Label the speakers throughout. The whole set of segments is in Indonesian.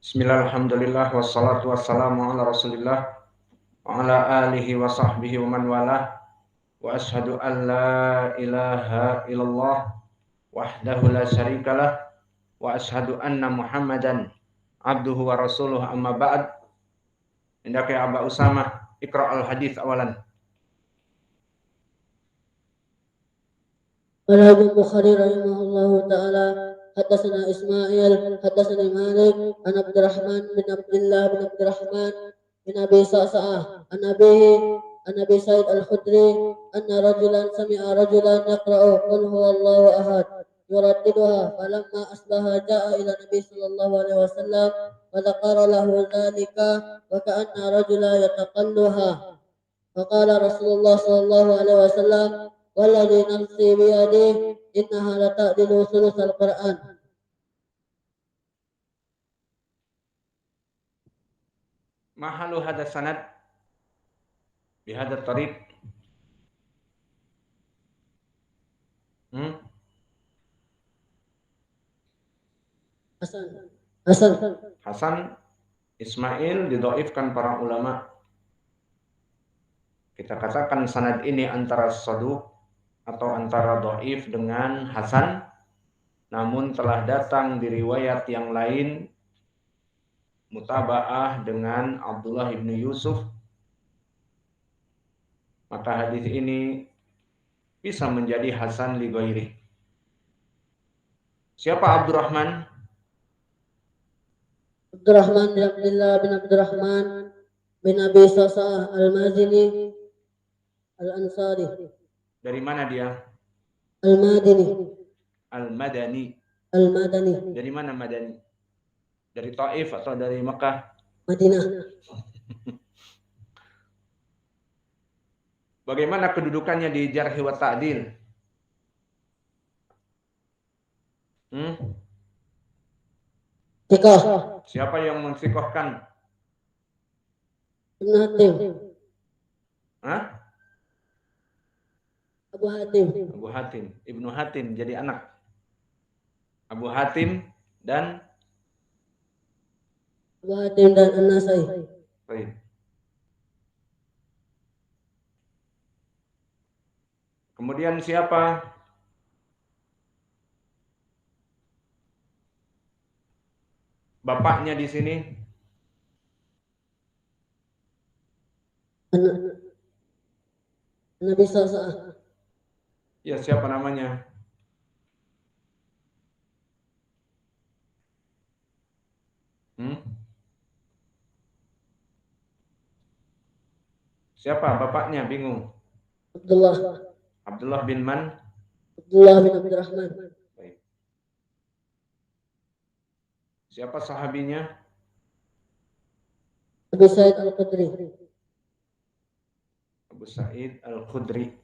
Speaker 1: Bismillah, alhamdulillah, wassalatu wassalamu ala rasulillah wa ala alihi wa sahbihi wa man walah wa ashadu an la ilaha illallah wahdahu la syarikalah wa ashadu anna muhammadan abduhu wa rasuluh amma ba'd. Indaka ya Aba Usama, ikra al-hadith awalan.
Speaker 2: قال البخاري رحمه الله تعالى حدثنا إسماعيل حدثنا مالك عن عبد الرحمن بن عبد الله بن عبد الرحمن بن أبي صعصعة عن أبيه عن أبي سعيد الخدري أن رجلا سمع رجلا يقرأ قل هو الله أحد يرددها فلما أصبح جاء إلى النبي صلى الله عليه وسلم وذكر له ذلك وكأن رجلا يتقلها فقال رسول الله صلى الله عليه وسلم والذي نفسي بيده إنها لتعدل ثلث القرآن.
Speaker 1: Mahalu hadha sanad bihadha tariq. Hasan Ismail didhaifkan para ulama. Kita katakan sanad ini antara saduq atau antara dhaif dengan hasan, namun telah datang di riwayat yang lain mutaba'ah dengan Abdullah ibnu Yusuf. Maka hadis ini bisa menjadi hasan li ghairi. Siapa Abdurrahman?
Speaker 2: Abdurrahman bin Abdullah bin Abdurrahman bin Abi Sa'sa'ah al-Mazini al-Ansari.
Speaker 1: Dari mana dia?
Speaker 2: Al-Madini.
Speaker 1: Al-Madani.
Speaker 2: Al-Madani.
Speaker 1: Dari mana Madani? Dari Taif atau dari Mekah?
Speaker 2: Madinah.
Speaker 1: Bagaimana kedudukannya di Jarh wa Ta'dil?
Speaker 2: Sikoh.
Speaker 1: Siapa yang mensikohkan?
Speaker 2: Ibnu Hatim.
Speaker 1: Hah?
Speaker 2: Abu Hatim.
Speaker 1: Abu Hatim. Ibnu Hatim jadi anak. Abu Hatim dan
Speaker 2: Abu Hatim dan An-Nasai.
Speaker 1: Baik. Kemudian siapa? Bapaknya di sini?
Speaker 2: Nabi Sa'sa'ah.
Speaker 1: Ya, siapa namanya? Siapa bapaknya? Bingung. Abdullah bin Man?
Speaker 2: Abdullah bin Abdurrahman.
Speaker 1: Baik. Siapa sahabinya?
Speaker 2: Abu Sa'id al-Khudri.
Speaker 1: Abu Sa'id al-Khudri.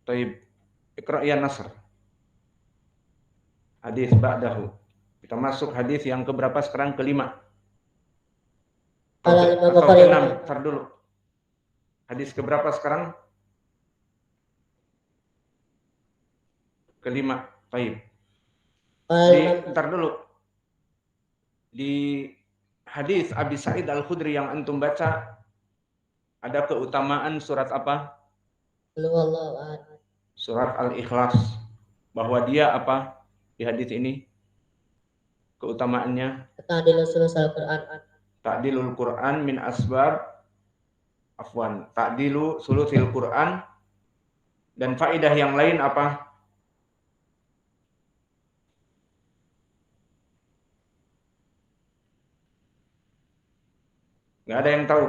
Speaker 1: Taib. Iqra' ya Nasr. Hadis ba'dahu. Kita masuk hadis yang keberapa sekarang? Kelima. Atau keenam. Ntar dulu. Hadis keberapa sekarang? Kelima. Taib. Ntar dulu. Di hadis Abi Sa'id al-Khudri yang antum baca, ada keutamaan surat apa? Surat Al-Ikhlas. Bahwa dia apa di hadis ini? Keutamaannya Ta'dilul Quran min asbab Ta'dilu sulusil Quran. Dan faedah yang lain apa? Nggak ada yang tahu.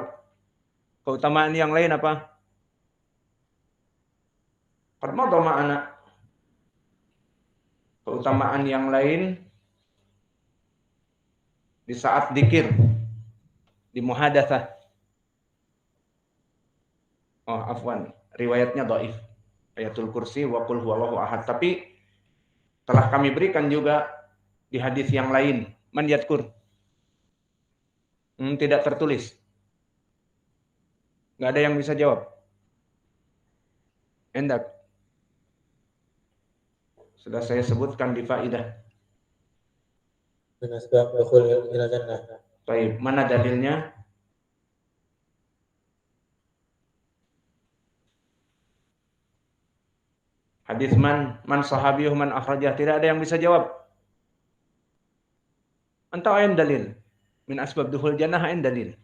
Speaker 1: Keutamaan yang lain apa? Qadmadha ma'ana. Keutamaan yang lain di saat dzikir, di muhadatsah. Oh, afwan, riwayatnya dhaif. Ayatul Kursi wa qul huwallahu ahad. Tapi telah kami berikan juga di hadis yang lain. Man yadkur? Tidak tertulis. Nggak ada yang bisa jawab. Endak. Sudah saya sebutkan di faidah.
Speaker 2: Min asbab dukhul ila jannah.
Speaker 1: Baik, mana dalilnya? Hadis man sahabiyuh man akhrajah. Tidak ada yang bisa jawab. Entah ain dalil. Min asbab dukhul jannah ain dalil.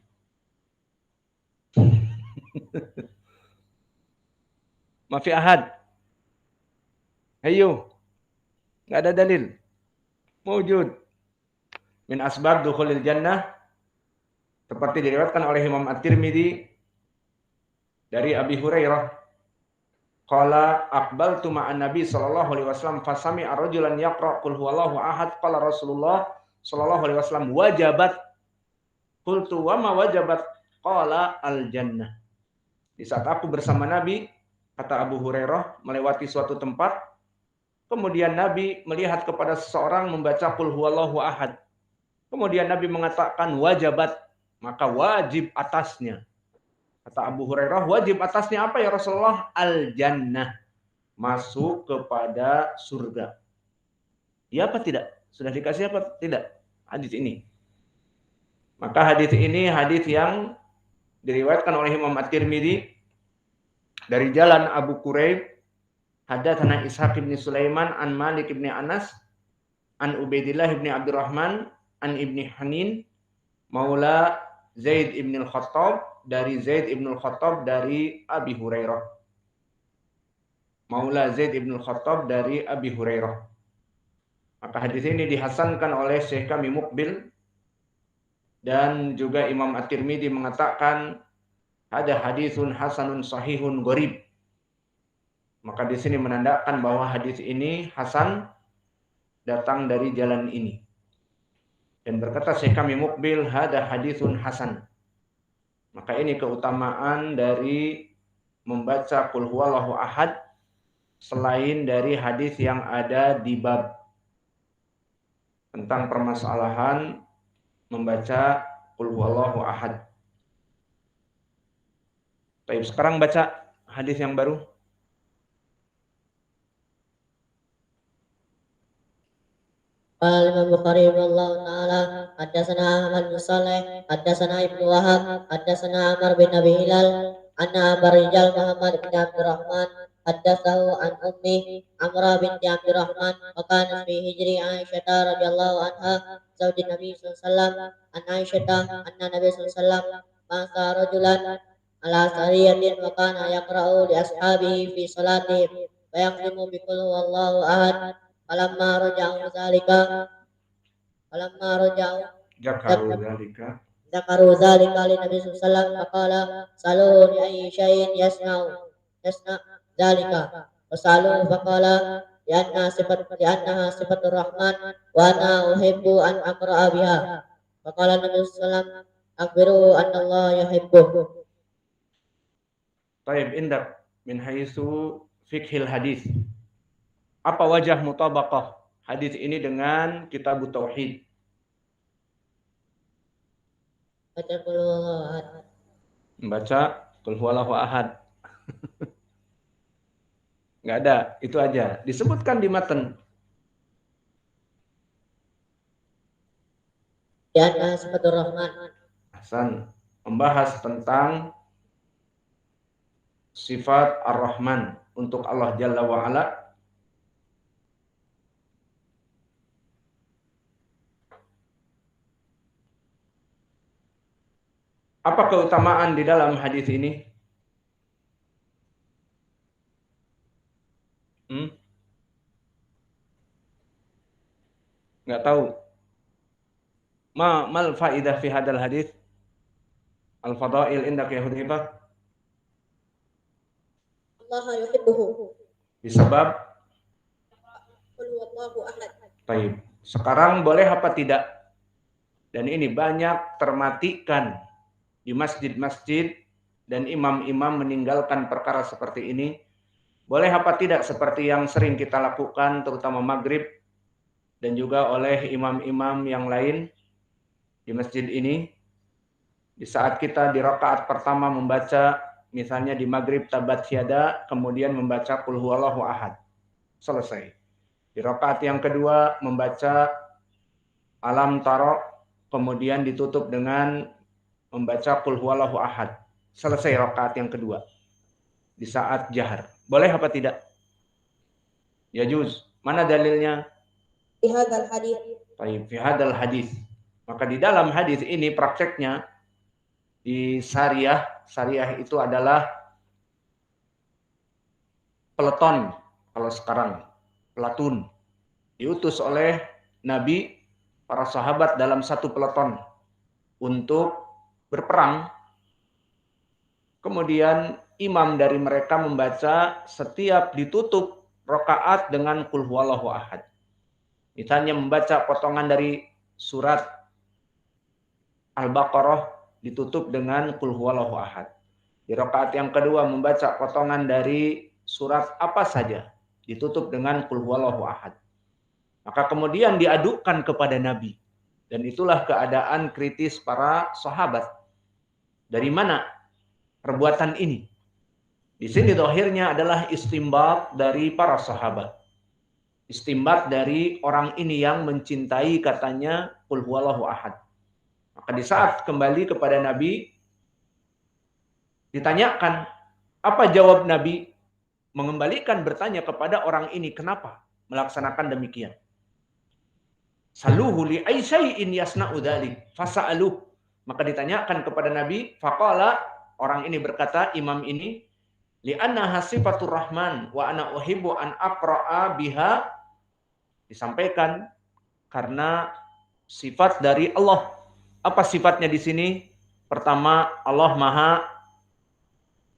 Speaker 1: Mafi ahad. Ayo. Enggak ada dalil. Mewujud. Min asbab dukhulil jannah. Seperti diriwayatkan oleh Imam At-Tirmidzi dari Abi Hurairah. Qala aqbaltu ma'an Nabi sallallahu alaihi wasallam fasami'a rajulan yaqra qul huwallahu ahad qala Rasulullah sallallahu alaihi wasallam wajabat. Qultu wa ma wajabat? Qala al jannah. Di saat aku bersama Nabi, kata Abu Hurairah, melewati suatu tempat, kemudian Nabi melihat kepada seseorang membaca qul huwallahu ahad. Kemudian Nabi mengatakan wajabat, maka wajib atasnya. Kata Abu Hurairah, wajib atasnya apa ya Rasulullah? Al-jannah. Masuk kepada surga. Ya apa tidak? Sudah dikasih apa tidak? Hadis ini. Maka hadis ini hadis yang diriwayatkan oleh Imam At-Tirmidzi dari jalan Abu Quraib, hadatsana Ishaq bin Sulaiman an Malik bin Anas an Ubaidillah bin Abdurrahman an Ibni Hanin maula Zaid ibn al-Khattab dari Zaid ibn al-Khattab dari Abi Hurairah. Maula Zaid ibn al-Khattab dari Abi Hurairah. Maka hadis ini dihasankan oleh Syekh kami Muqbil dan juga Imam At-Tirmidzi mengatakan ada hadisun hasanun sahihun gharib. Maka di sini menandakan bahwa hadis ini hasan datang dari jalan ini. Dan berkata Syekh kami Muqbil, hada hadisun hasan. Maka ini keutamaan dari membaca qul huwallahu ahad selain dari hadis yang ada di bab tentang permasalahan membaca qul huwallahu ahad. Baik, sekarang baca hadis yang baru.
Speaker 2: قال الإمام البخاري رحمه الله تعالى حدثنا أحمد بن صالح حدثنا ابن وهب حدثنا عمر بن أبي هلال أن أبا الرجال محمد بن عبد الرحمن حدثه عن أمه عمرة بنت عبد الرحمن وكانت في هجر عائشة رضي الله عنها زوج النبي صلى الله عليه وسلم عن عائشة أن النبي صلى الله عليه وسلم بعث رجلا على سرية وكان يقرأ لأصحابه في صلاتهم ويختم بقل هو الله أحد فلما رجعوا ذكروا ذلك للنبي صلى الله عليه وسلم فقال سألوه لأي شيء يصنع ذلك وسألوه فقال لأنها صفة الرحمن وأنا أحب أن أقرأ بها فقال النبي صلى الله عليه وسلم أخبروه أن الله يحبه.
Speaker 1: Taib indak min haitsu fiqhil hadis. Apa wajah mutabaqah hadis ini dengan kitab tauhid? Membaca qul huwallahu ahad. Enggak ada, itu aja. Disebutkan di matan.
Speaker 2: Ya, sifatur rahman.
Speaker 1: Hasan, membahas tentang sifat Ar-Rahman untuk Allah Jalla wa Ala. Apa keutamaan di dalam hadis ini? Nggak tahu. Mal faidah fi hadal hadis? Al-fadail indak ya Hudzaifah?
Speaker 2: Allah yuhibbuhu.
Speaker 1: Disebab
Speaker 2: Qul huwallahu ahad.
Speaker 1: Baik. Sekarang boleh apa tidak? Dan ini banyak termatikan di masjid-masjid dan imam-imam meninggalkan perkara seperti ini. Boleh apa tidak seperti yang sering kita lakukan terutama maghrib dan juga oleh imam-imam yang lain di masjid ini. Di saat kita di rakaat pertama membaca, misalnya di maghrib tabat yada, kemudian membaca qul huwallahu ahad. Selesai. Di rakaat yang kedua membaca alam taro, kemudian ditutup dengan membaca qul huwallahu ahad. Selesai rakaat yang kedua. Di saat jahar. Boleh apa tidak? Ya juz. Mana dalilnya?
Speaker 2: Fi hadzal hadis.
Speaker 1: Baik, fi hadzal hadis. Maka di dalam hadis ini prakteknya di syariah itu adalah peleton, kalau sekarang pelatun, diutus oleh Nabi para sahabat dalam satu peleton untuk berperang. Kemudian imam dari mereka membaca setiap ditutup rakaat dengan qul huwallahu ahad. Misalnya membaca potongan dari surat Al-Baqarah ditutup dengan qul huwallahu ahad. Di rakaat yang kedua membaca potongan dari surat apa saja ditutup dengan qul huwallahu ahad. Maka kemudian diadukan kepada Nabi. Dan itulah keadaan kritis para sahabat. Dari mana perbuatan ini? Di sini zahirnya adalah istimbat dari para sahabat. Istimbat dari orang ini yang mencintai katanya qul huwallahu ahad. Maka di saat kembali kepada Nabi ditanyakan, apa jawab Nabi? Mengembalikan bertanya kepada orang ini, kenapa melaksanakan demikian? Saluhu li ay syai'in yasna'u dzalik fasa'aluh. Maka ditanyakan kepada Nabi, faqala, orang ini berkata, imam ini, li'annaha sifatur rahman wa ana uhibbu an aqra'a biha. Disampaikan karena sifat dari Allah. Apa sifatnya di sini? Pertama, Allah Maha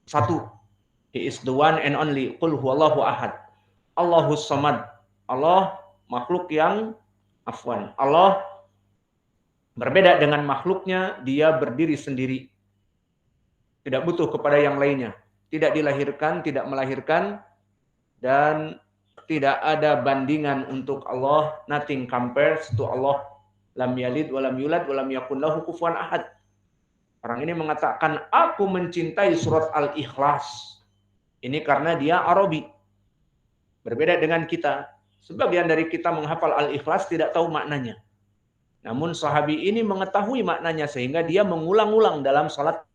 Speaker 1: satu. He is the one and only. Qul huwallahu ahad. Allahus samad. Allah makhluk yang afwan. Allah berbeda dengan makhluknya, dia berdiri sendiri. Tidak butuh kepada yang lainnya. Tidak dilahirkan, tidak melahirkan, dan tidak ada bandingan untuk Allah. Nothing compares to Allah. Lam yalid, walam yulad, walam yakun lahu kufuwan ahad. Orang ini mengatakan, aku mencintai surat Al-Ikhlas. Ini karena dia Arabi. Berbeda dengan kita. Sebagian dari kita menghafal Al-Ikhlas tidak tahu maknanya. Namun sahabi ini mengetahui maknanya sehingga dia mengulang-ulang dalam salat.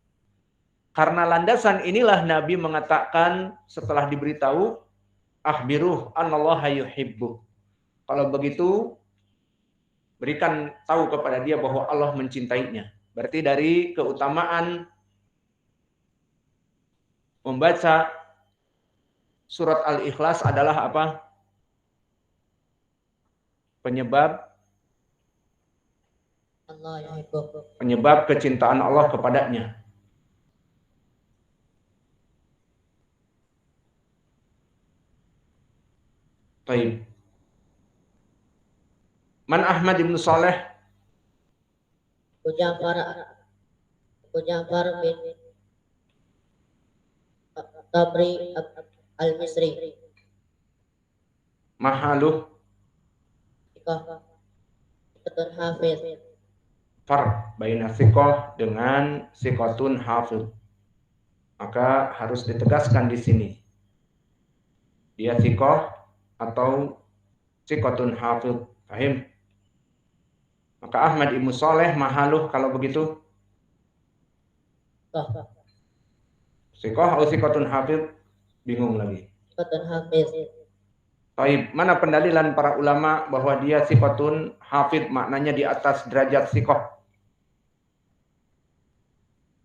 Speaker 1: Karena landasan inilah Nabi mengatakan setelah diberitahu, akhbiruh anallaha yuhibbu. Kalau begitu, berikan tahu kepada dia bahwa Allah mencintainya. Berarti dari keutamaan membaca surat Al-Ikhlas adalah apa? Penyebab kecintaan Allah kepadanya. Baik. Man Ahmad ibn Saleh.
Speaker 2: Abu Ja'far bin Tabri al-Misri.
Speaker 1: Mahaluh.
Speaker 2: Sikotun hafiz.
Speaker 1: Far baina sikoh dengan sikotun hafiz. Maka harus ditegaskan di sini. Dia sikoh atau sikotun hafiz. Paham? Maka Ahmad ibn Saleh mahaluh kalau begitu. Sikoh atau sikotun hafiz? Bingung lagi.
Speaker 2: Sikotun hafiz.
Speaker 1: Baik, mana pendalilan para ulama bahwa dia sikotun hafid, maknanya di atas derajat sikoh?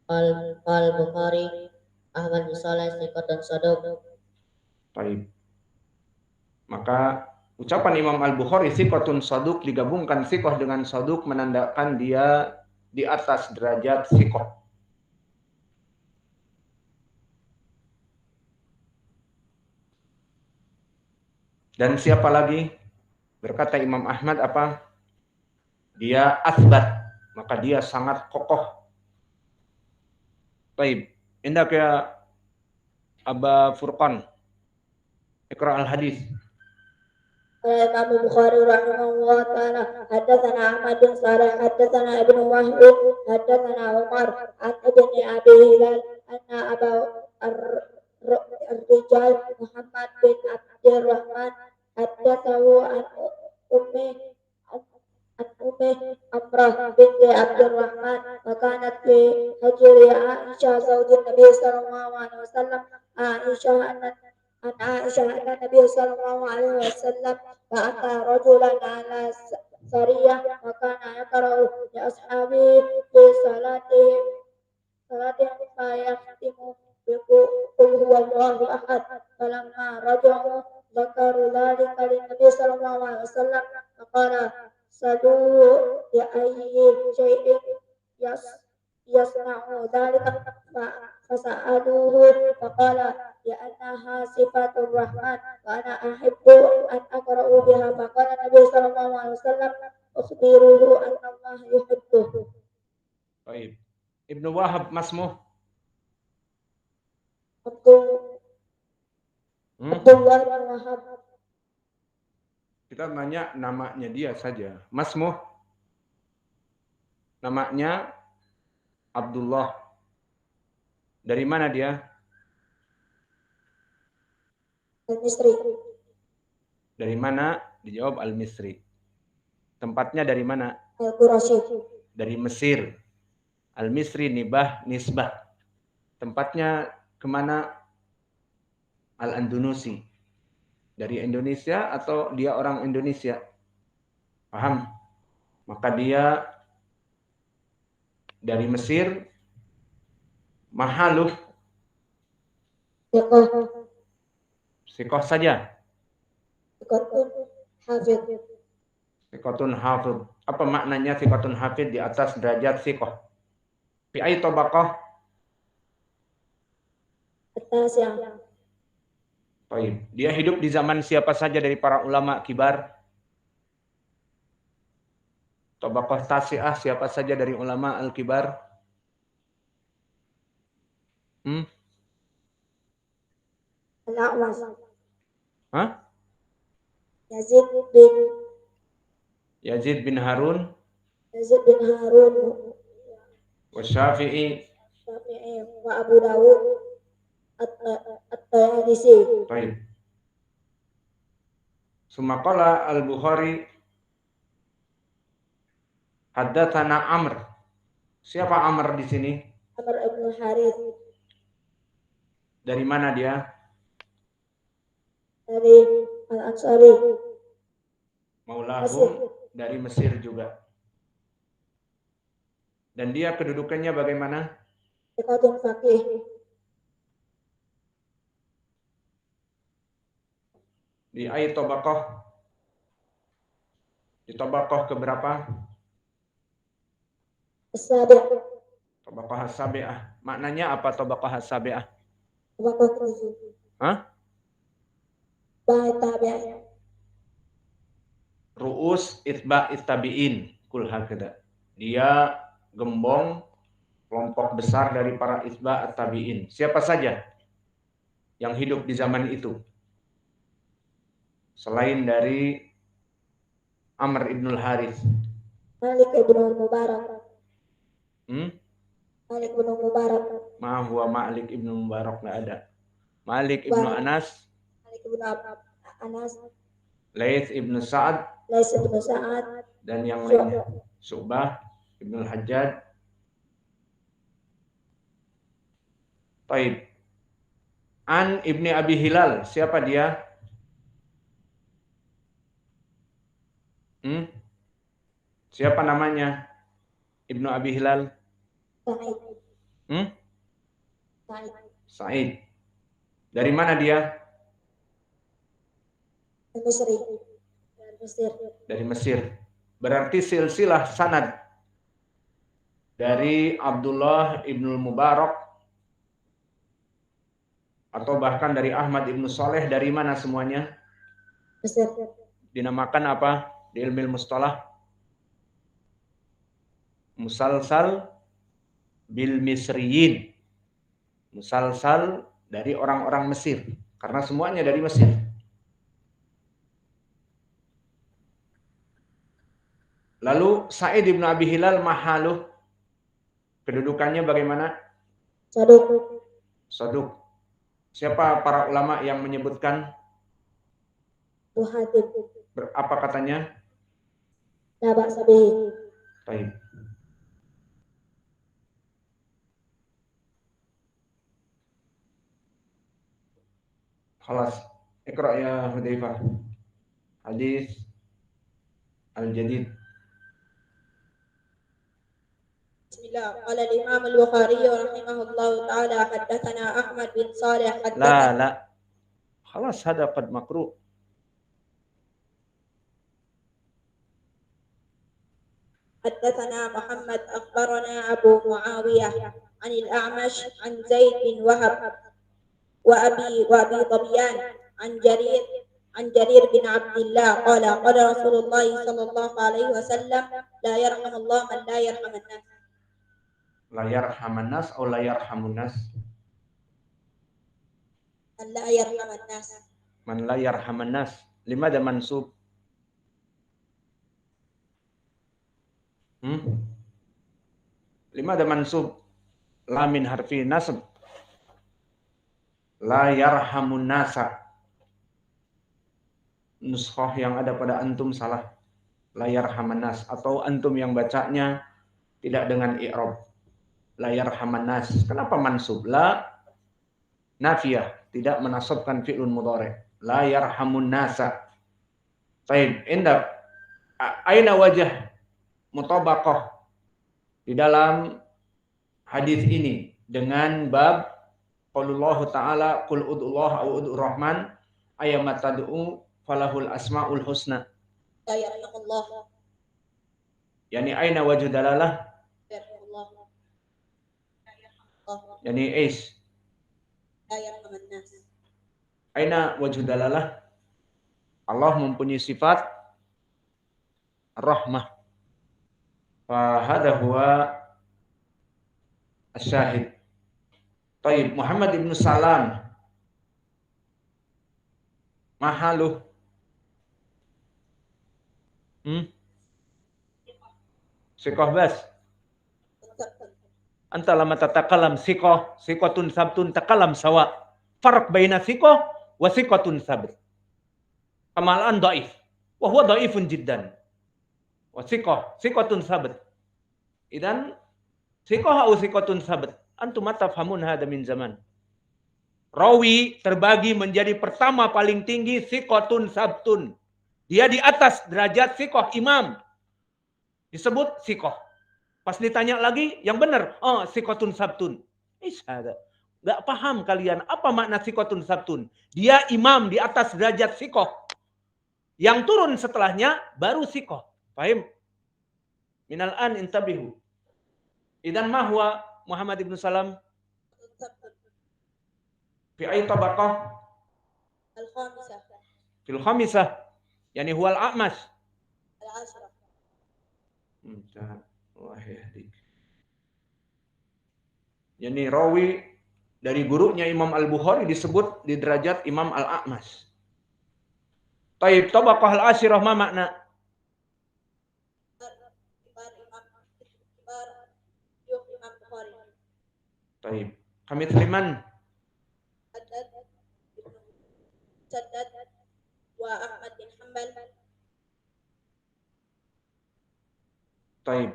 Speaker 2: Al-Bukhari Ahmad bin Saleh sikotun saduq.
Speaker 1: Baik. Maka ucapan Imam Al-Bukhari sikotun saduq digabungkan sikoh dengan saduq menandakan dia di atas derajat sikoh. Dan siapa lagi? Berkata Imam Ahmad apa? Dia asbat, maka dia sangat kokoh. Baik, indak ya Aba Furqan. Iqra al-hadis.
Speaker 2: الإمام البخاري رحمه الله تعالى حدثنا أحمد بن صالح حدثنا ابن وهب حدثنا عمر عن ابن أبي هلال أن أبا الرجال محمد بن عبد الرحمن حدثه عن أمه أمرة بنت عبد الرحمن وكانت في حجر عائشة زوج النبي صلى الله عليه وسلم عائشة أن النبي صلى الله عليه وسلم بعث رجلا على سرية وكان يقرأ لأصحابه في صلاتهم فيختم بقل هو الله أحد فلما رجعوا ذكروا ذلك للنبي صلى الله عليه وسلم فقال سلوا بأي شيء يصنع ذلك فسألوه فقال لأنها صفة الرحمن وأنا أحب أن أقرأ بها فقال النبي صلى الله عليه وسلم أخبروه أن الله يحبه.
Speaker 1: طيب Ibnu Wahab masmuh
Speaker 2: Abdullah bin Wahab.
Speaker 1: Kita nanya namanya dia saja. Masmuh namanya Abdullah. Dari mana dia?
Speaker 2: Al-Misri.
Speaker 1: Dari mana? Dijawab Al-Misri. Tempatnya dari mana?
Speaker 2: Al-Qurashi.
Speaker 1: Dari Mesir. Al-Misri nisbah. Tempatnya kemana? Al-Andalusi. Dari Indonesia atau dia orang Indonesia? Paham? Maka dia dari Mesir. Mahaluh. Sikoh saja. Sikotun hafid. Apa maknanya sikotun hafid di atas derajat sikoh? Fi ay tabaqah?
Speaker 2: Atas yang.
Speaker 1: Baik. Dia hidup di zaman siapa saja dari para ulama kibar? Tabaqah tasi'ah siapa saja dari ulama al-kibar?
Speaker 2: Al-A'was.
Speaker 1: Hah? Yazid bin Harun. Wa Syafi'i.
Speaker 2: Wa Abu Dawud. At-Tayalisi.
Speaker 1: Baik. Sumaqala al-Bukhari haddatsana Amr. Siapa Amr di sini?
Speaker 2: Amr ibn Harith.
Speaker 1: Dari mana dia?
Speaker 2: Dari Al-Ansari.
Speaker 1: Maulahum dari Mesir juga. Dan dia kedudukannya bagaimana?
Speaker 2: Thiqatun faqih.
Speaker 1: Di ayat tabaqah. Di tabaqah keberapa?
Speaker 2: As-sabi'.
Speaker 1: Tabaqah as-sabi'ah. Maknanya apa tabaqah as-sabi'ah?
Speaker 2: Tabaqah ketujuh.
Speaker 1: Hah?
Speaker 2: Ba'id tabi'in.
Speaker 1: Ru'us itba' ittabi'in. Kul hakada. Dia gembong kelompok besar dari para itba' at-tabi'in. Siapa saja yang hidup di zaman itu? Selain dari Amr ibn al-Harith.
Speaker 2: Malik ibn Mubarak. Malik ibn Mubarak.
Speaker 1: Ma huwa Malik ibn Mubarak, enggak ada. Malik ibn Anas.
Speaker 2: Malik ibn Anas.
Speaker 1: Laits ibn Sa'ad.
Speaker 2: Laits ibn Sa'ad.
Speaker 1: Dan yang lainnya. Syu'bah ibn al-Hajjaj. Taib. An ibni Abi Hilal. Siapa dia? Siapa namanya? Ibnu Abi Hilal?
Speaker 2: Sa'id.
Speaker 1: Sa'id. Dari mana dia? Dari Mesir. Berarti silsilah sanad dari Abdullah ibnu Mubarak atau bahkan dari Ahmad ibnu Saleh, dari mana semuanya?
Speaker 2: Mesir.
Speaker 1: Dinamakan apa di ilmu mustalah? Musalsal bil Misriyin. Musalsal dari orang-orang Mesir. Karena semuanya dari Mesir. Lalu Sa'id ibn Abi Hilal mahaluh, kedudukannya bagaimana?
Speaker 2: Saduk.
Speaker 1: Saduk. Siapa para ulama yang menyebutkan?
Speaker 2: Muhatim.
Speaker 1: Apa katanya?
Speaker 2: La ba'sa bihi.
Speaker 1: Baik. Khalas. Iqra ya Hudzaifah. Hadis al-jadid.
Speaker 2: Bismillah. Qala al-Imam al-Bukhari rahimahullah ta'ala haddatsana Ahmad bin Salih
Speaker 1: La. Khalas hada qad makruh.
Speaker 2: حدثنا محمد أخبرنا أبو معاوية عن الأعمش عن زيد بن وهب وأبي ظبيان عن جرير بن عبد الله قال رسول الله صلى الله عليه وسلم لا يرحم الله من لا يرحم الناس.
Speaker 1: La yarhaman nas atau la yarhamun nas?
Speaker 2: من لا يرحم الناس.
Speaker 1: Man la yarhaman nas. Limada mansub? Limada mansub? La min harfi nasab. La yarhamun nasa. Nuskhah yang ada pada antum salah. La yarhaman nas. Atau antum yang bacanya tidak dengan i'rab. La yarhaman nas. Kenapa mansub? La nafiyah, tidak menasabkan fi'lun mudhari'. La yarhamun nasa. Baik, indah. Aina wajah mutabaqah di dalam hadis ini dengan bab qaulullahu ta'ala qul ud'ullah au ud'ur rahman ayyamat tad'u falahul asmaul husna.
Speaker 2: La yarhamullah.
Speaker 1: Yani aina wajh dalalah?
Speaker 2: Yarhamullah.
Speaker 1: Yani is.
Speaker 2: La yarhamun nas.
Speaker 1: Aina wajh dalalah? Allah mempunyai sifat rahmah. Fahada huwa asyahid. Taib Muhammad ibn Salam mahaluh. Sikoh bas. Anta lama tatakalam sikotun sabtun takalam sawa. Farq baina sikoh wa sikotun sabt. Kamalan dhaif. Wa huwa dhaifun jiddan. Wa sikotun sabt. Idan sikoh au sikotun sabt. Antum matafhamun hada min zaman. Rawi terbagi menjadi pertama paling tinggi sikotun sabtun. Dia di atas derajat sikoh imam. Disebut sikoh. Pas ditanya lagi, yang benar. Oh, sikotun sabtun. Ishada. Gak paham kalian apa makna sikotun sabtun. Dia imam di atas derajat sikoh. Yang turun setelahnya baru sikoh. Paham? Minal an intabihu. Idan mahwa Muhammad ibn Salam. Fi ay tabaqah?
Speaker 2: Al-khamisah.
Speaker 1: Fil khamisah. Yani huwal a'mas.
Speaker 2: Al-ashrah.
Speaker 1: Yani rawi dari gurunya Imam Al-Bukhari disebut di derajat Imam Al-A'mas. Taib tabaqah al-ashirah ma makna? Taib. Kami teriman.
Speaker 2: Saddad wa Ahmad bin Hanbal.
Speaker 1: Taib.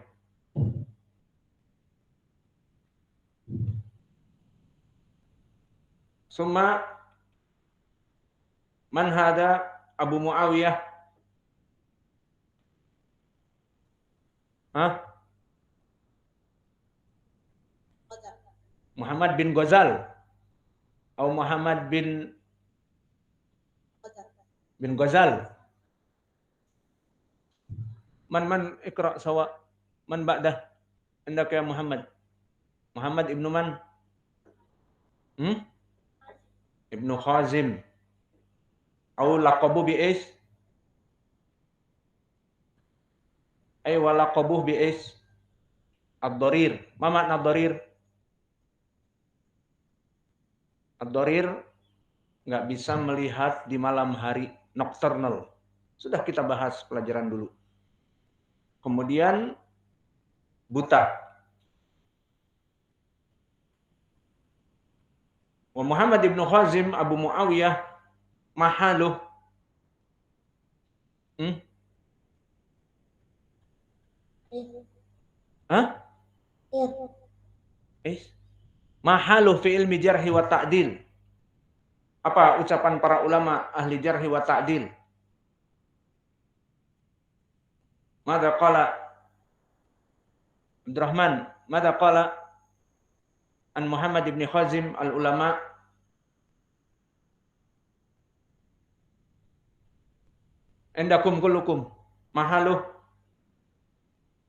Speaker 1: Summa man hada Abu Muawiyah? Muhammad bin Ghazal atau Muhammad bin Ghazal. Man ikra sawa. Man ba'dah? Anda ya Muhammad. Muhammad ibnu man? Ibnu Khazim. Au laqabu bi is? Ay wa laqabuh bi is? Ad-Darir. Ma makna Ad-Darir? Ad-Darir nggak bisa melihat di malam hari, nocturnal. Sudah kita bahas pelajaran dulu. kemudian buta. Wa Muhammad ibn Khazim Abu Muawiyah mahaluh. Hah? Mahaluh fi ilmi jarhi wa ta'dil. Apa ucapan para ulama ahli jarhi wa ta'dil? Mada qala Abdurrahman, mada qala an Muhammad ibn Khazim al-ulama? Endakum kullukum mahaluh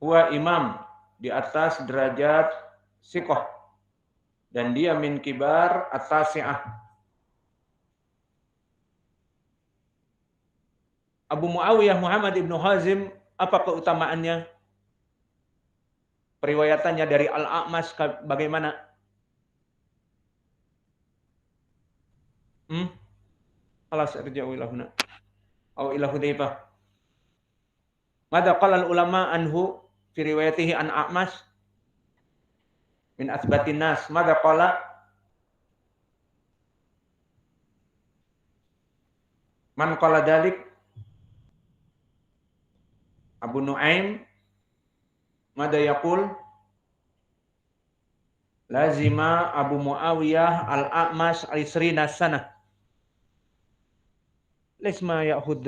Speaker 1: huwa imam, di atas derajat siqah, dan dia min kibar at-tasi'ah. Abu Muawiyah Muhammad ibn Khazim, apa keutamaannya? Periwayatannya dari Al-A'mas bagaimana? Alas arja'u ila huna aw ila Hudzaifah. Mada qala al-ulama anhu fi riwayatihi an A'mas min athbatin nas? Mada qala? Man qala dalik? Abu Nuaim, mada yaqul? Lazima Abu Muawiyah al-A'mas al-isrina sanah. Lesma ya'khud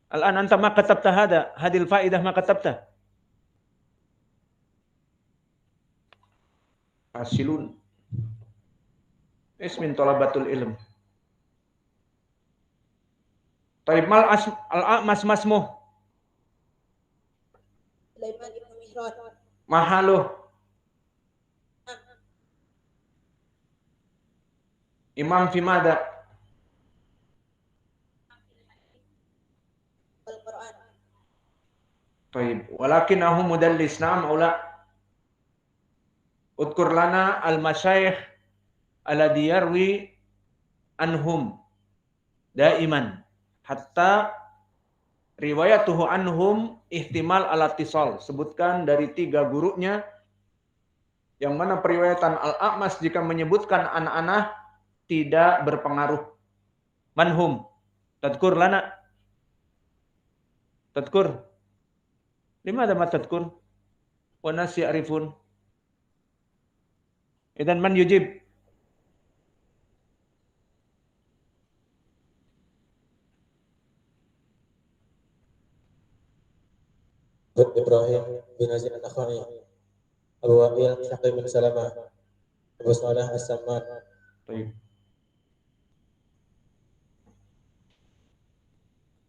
Speaker 1: الآن أنت ما كتبت هذه الفائدة ما كتبتها. Fasilun. Ismin talabatul ilm. Taib mal al-A'mas masmuh.
Speaker 2: Sulaiman ibn Mihran.
Speaker 1: Mahaluh. Imam fi mada?
Speaker 2: Al-Quran.
Speaker 1: Taib. Walakinahu mudallis, na'am aw la? Udkur lana al-masyayikh alladhi yarwi anhum daiman hatta riwayatuhu anhum ihtimal al-ittisal. Sebutkan dari 3 gurunya yang mana periwayatan Al-A'mas jika menyebutkan anak-anak tidak berpengaruh. Manhum? Tadkur lana. Tadkur. Limada ma tadkur? Wa nas ya'rifun. Idan man yujib?
Speaker 3: Ibrahim bin Azim al-Nakhai, Abu Wa'il Syaqi bin Salamah, Abu Salih as-Samman.
Speaker 1: Baik.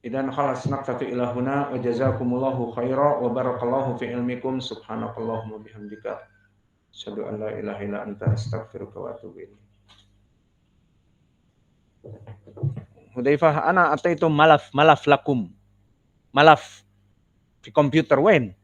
Speaker 1: Idan khalas naktafi ila huna wa jazakumullahu khaira wa barakallahu fi ilmikum subhanakallahumma bihamdika asyhadu an la ilaha illa anta astaghfiruka wa atubu ilaik. Hudzaifah, ana ataitu malaf lakum. Malaf fi komputer when?